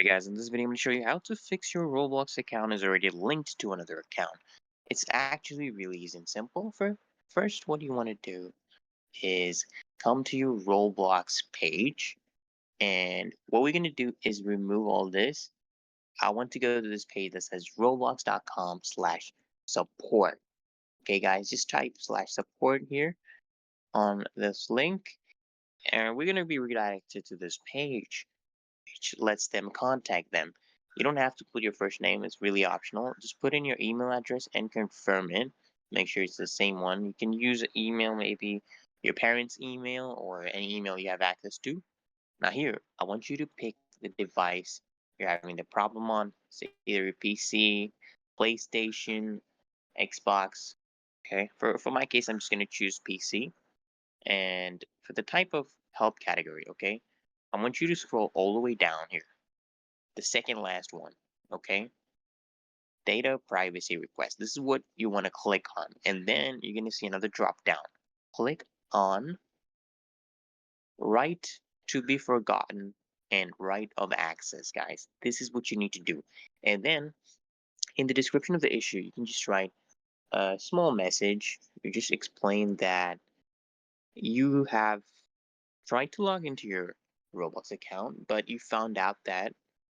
Hey guys, in this video I'm going to show you how to fix your Roblox account is already linked to another account. It's actually really easy and simple. First, what you want to do is come to your Roblox page, and what we're going to do is remove all this. I want to go to this page that says roblox.com/support. Okay guys, just type /support here on this link, and we're going to be redirected to this page, which lets them contact them. You don't have to put your first name, it's really optional. Just put in your email address and confirm it. Make sure it's the same one. You can use an email, maybe your parents' email or any email you have access to. Now here, I want you to pick the device you're having the problem on. Say either a PC, PlayStation, Xbox. Okay, for my case, I'm just gonna choose PC. And for the type of help category, okay, I want you to scroll all the way down here, the second last one, okay? Data privacy request. This is what you want to click on. And then you're going to see another drop down. Click on right to be forgotten and right of access, guys. This is what you need to do. And then in the description of the issue, you can just write a small message. You just explain that you have tried to log into your Roblox account, but you found out that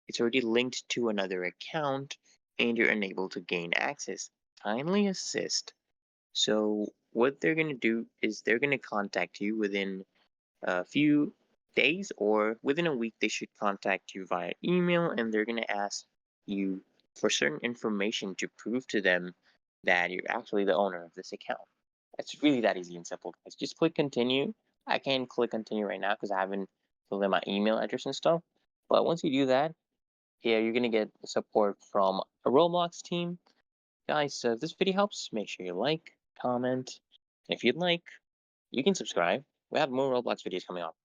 it's already linked to another account and you're unable to gain access. Kindly assist. So what they're going to do is they're going to contact you within a few days or within a week. They should contact you via email, and they're going to ask you for certain information to prove to them that you're actually the owner of this account. It's really that easy and simple, guys. Just click continue. I can't click continue right now because I haven't filled in my email address and stuff. But once you do that, yeah, you're gonna get support from a Roblox team. Guys, so if this video helps, make sure you like, comment, and if you'd like, you can subscribe. We have more Roblox videos coming up.